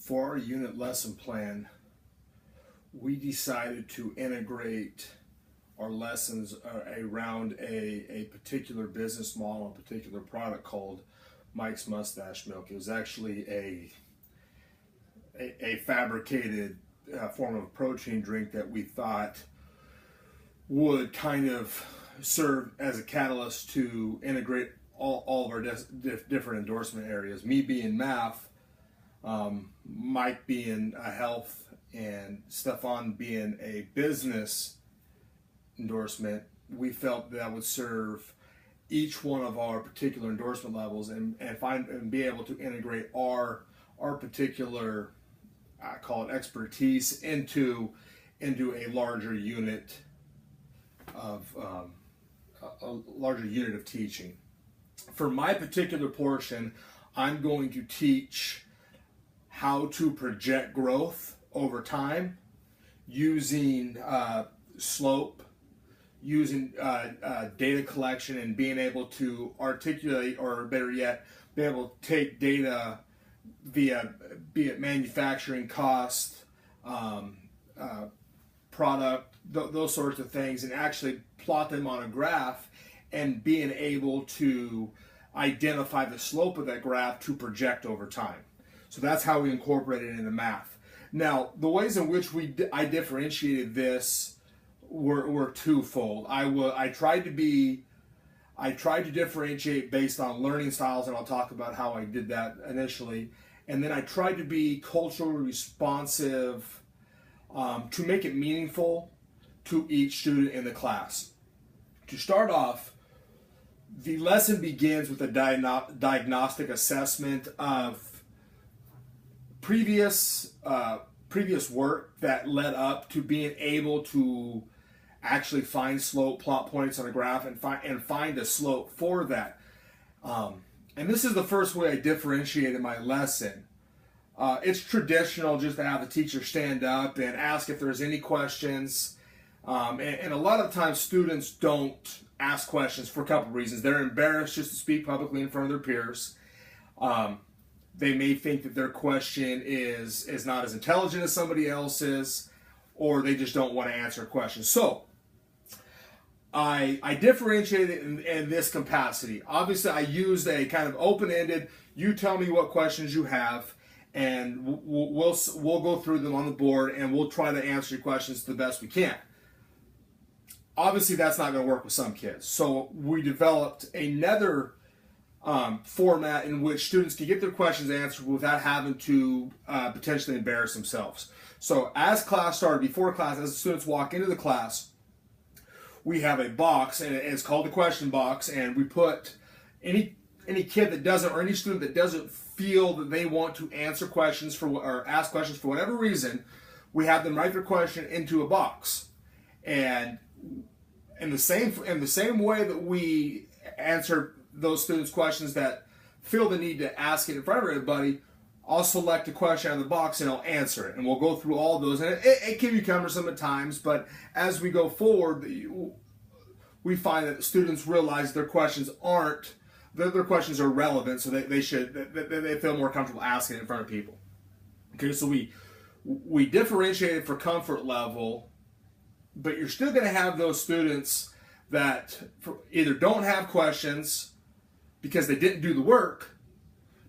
For our unit lesson plan, we decided to integrate our lessons around a particular business model, a particular product called Mike's Mustache Milk. It was actually a fabricated form of protein drink that we thought would kind of serve as a catalyst to integrate all of our different endorsement areas. Me being math, Mike being health, and Stefan being a business endorsement. We felt that would serve each one of our particular endorsement levels and be able to integrate our particular, I call it expertise, into a larger unit of teaching. For my particular portion, I'm going to teach how to project growth over time using slope, using data collection, and being able to articulate, or better yet, be able to take data via, be it manufacturing cost, product, those sorts of things, and actually plot them on a graph, and being able to identify the slope of that graph to project over time. So that's how we incorporated it into math. Now, the ways in which I differentiated this were twofold. I tried to differentiate based on learning styles, and I'll talk about how I did that initially. And then I tried to be culturally responsive to make it meaningful to each student in the class. To start off, the lesson begins with a diagnostic assessment of previous work that led up to being able to actually find slope, plot points on a graph, and find a slope for that. And this is the first way I differentiated my lesson. It's traditional just to have the teacher stand up and ask if there's any questions. And a lot of times students don't ask questions for a couple of reasons. They're embarrassed just to speak publicly in front of their peers. They may think that their question is not as intelligent as somebody else's, or they just don't want to answer a question. So I differentiate it in this capacity. Obviously, I used a kind of open-ended, you tell me what questions you have, and we'll go through them on the board, and we'll try to answer your questions the best we can. Obviously, that's not going to work with some kids. So we developed another format in which students can get their questions answered without having to potentially embarrass themselves. So as class started, before class, as the students walk into the class, we have a box, and it's called the question box, and we put any kid that doesn't, or any student that doesn't feel that they want to answer questions or ask questions for whatever reason, we have them write their question into a box. And in the same way that we answer those students' questions that feel the need to ask it in front of everybody, I'll select a question out of the box and I'll answer it. And we'll go through all those. And it can be cumbersome at times, but as we go forward, we find that students realize their questions are relevant, so they feel more comfortable asking it in front of people. Okay, so we differentiate for comfort level, but you're still going to have those students that either don't have questions because they didn't do the work,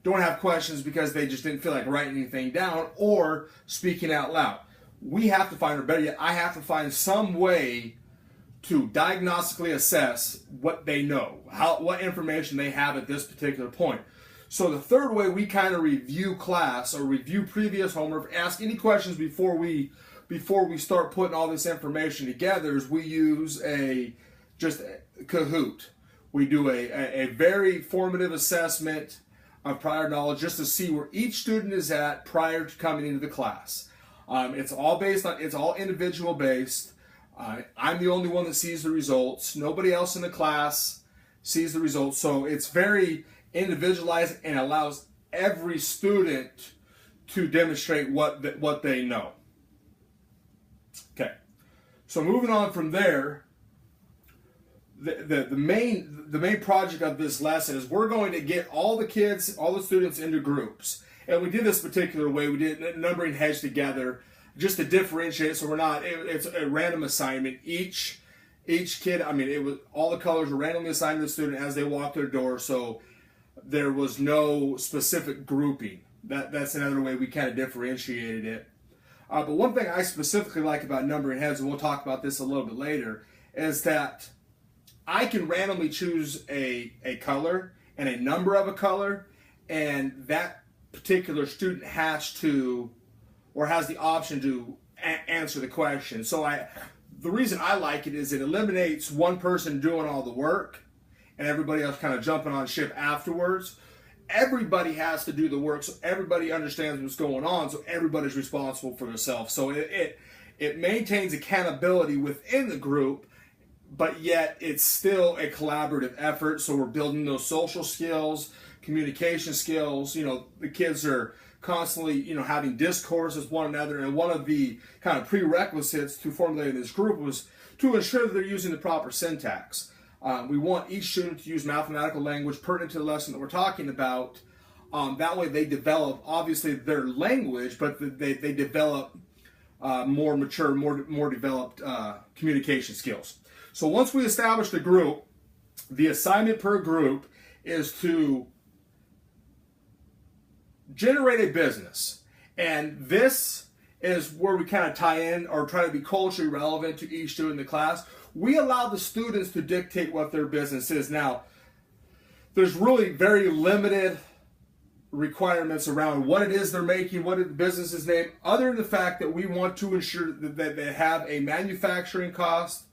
don't have questions because they just didn't feel like writing anything down, or speaking out loud. We have to find, or better yet, I have to find some way to diagnostically assess what they know, what information they have at this particular point. So the third way we kind of review class or review previous homework, ask any questions before we start putting all this information together, is we use just a Kahoot. We do a very formative assessment of prior knowledge just to see where each student is at prior to coming into the class. It's all individual based. I'm the only one that sees the results. Nobody else in the class sees the results. So it's very individualized and allows every student to demonstrate what they know. Okay. So moving on from there, the main project of this lesson is we're going to get all the students into groups. And we did this particular way. We did numbering heads together just to differentiate, so it's a random assignment. Each kid, it was all the colors were randomly assigned to the student as they walked their door, so there was no specific grouping. That's another way we kind of differentiated it. But one thing I specifically like about numbering heads, and we'll talk about this a little bit later, is that I can randomly choose a color and a number of a color, and that particular student has to, or has the option to answer the question. So the reason I like it is it eliminates one person doing all the work and everybody else kind of jumping on ship afterwards. Everybody has to do the work, so everybody understands what's going on, so everybody's responsible for themselves. So it maintains accountability within the group, but yet it's still a collaborative effort. So we're building those social skills, communication skills. The kids are constantly, having discourse with one another, and one of the kind of prerequisites to formulating this group was to ensure that they're using the proper syntax. We want each student to use mathematical language pertinent to the lesson that we're talking about. That way they develop, obviously, their language, but they develop more mature, more developed communication skills. So once we establish the group, the assignment per group is to generate a business. And this is where we kind of tie in or try to be culturally relevant to each student in the class. We allow the students to dictate what their business is. Now, there's really very limited requirements around what it is they're making, what the business is named, other than the fact that we want to ensure that they have a manufacturing cost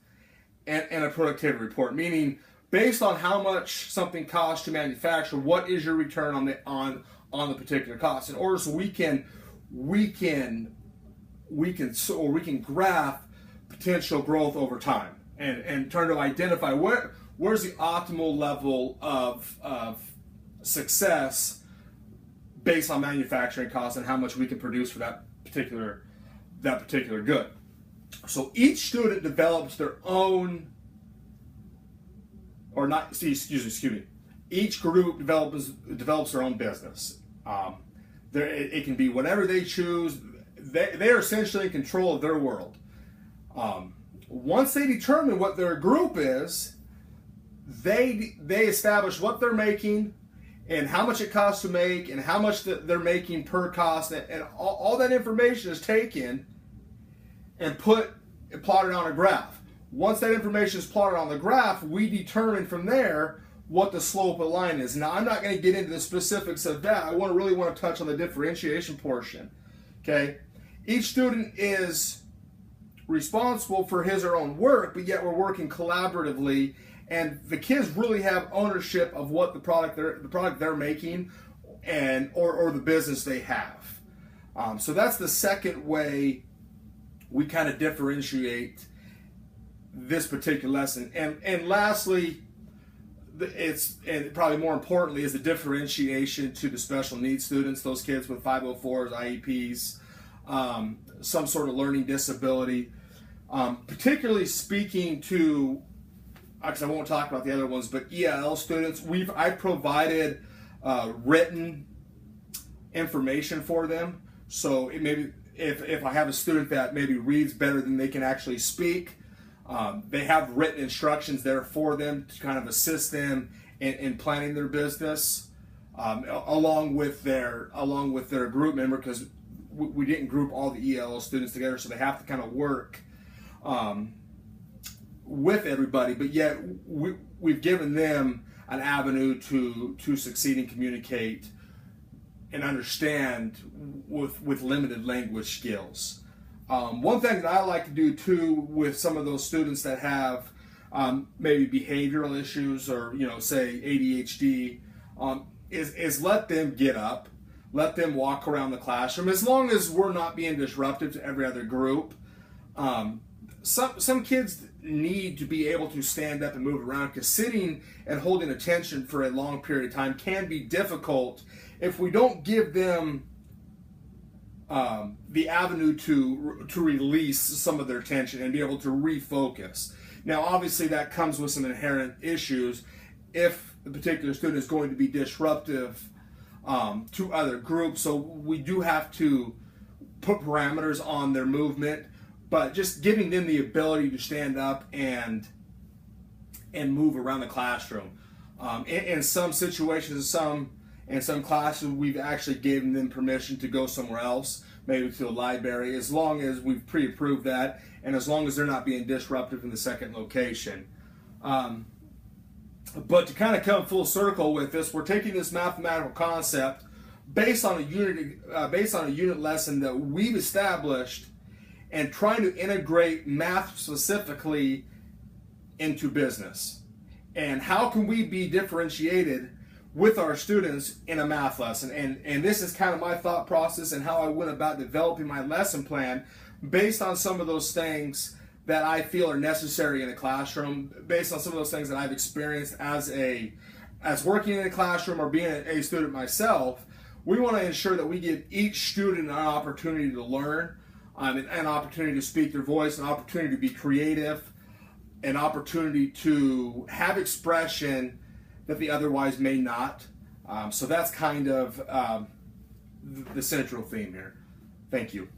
and a productivity report, meaning based on how much something costs to manufacture, what is your return on the particular cost, in order so we can graph potential growth over time and try to identify where's the optimal level of success based on manufacturing costs and how much we can produce for that particular good. So each student develops their own, or not, excuse me. Each group develops their own business. It can be whatever they choose. They are essentially in control of their world. Once they determine what their group is, they establish what they're making and how much it costs to make and how much they're making per cost, and all that information is taken and plotted on a graph. Once that information is plotted on the graph, we determine from there what the slope of the line is. Now, I'm not going to get into the specifics of that. I really want to touch on the differentiation portion. Okay, each student is responsible for his or her own work, but yet we're working collaboratively, and the kids really have ownership of what the product they're making or the business they have. So that's the second way we kind of differentiate this particular lesson. And lastly, and probably more importantly, is the differentiation to the special needs students, those kids with 504s, IEPs, some sort of learning disability. Particularly speaking to, because I won't talk about the other ones, but ELL students, I've provided written information for them. So maybe if I have a student that maybe reads better than they can actually speak, they have written instructions there for them to kind of assist them in planning their business, along with their group member, because we didn't group all the ELL students together, so they have to kind of work with everybody, but yet we've given them an avenue to succeed and communicate and understand with limited language skills. One thing that I like to do too with some of those students that have maybe behavioral issues or say ADHD is let them get up, let them walk around the classroom, as long as we're not being disruptive to every other group. Some kids need to be able to stand up and move around, because sitting and holding attention for a long period of time can be difficult if we don't give them the avenue to release some of their tension and be able to refocus. Now, obviously, that comes with some inherent issues if the particular student is going to be disruptive to other groups. So we do have to put parameters on their movement, but just giving them the ability to stand up and move around the classroom. In some situations, in some classes, we've actually given them permission to go somewhere else, maybe to a library, as long as we've pre-approved that, and as long as they're not being disruptive in the second location. But to kind of come full circle with this, we're taking this mathematical concept based on a unit lesson that we've established, and trying to integrate math specifically into business. And how can we be differentiated with our students in a math lesson? And this is kind of my thought process and how I went about developing my lesson plan based on some of those things that I feel are necessary in a classroom, based on some of those things that I've experienced as working in a classroom or being a student myself. We want to ensure that we give each student an opportunity to learn, an opportunity to speak their voice, an opportunity to be creative, an opportunity to have expression that they otherwise may not. So that's kind of the central theme here. Thank you.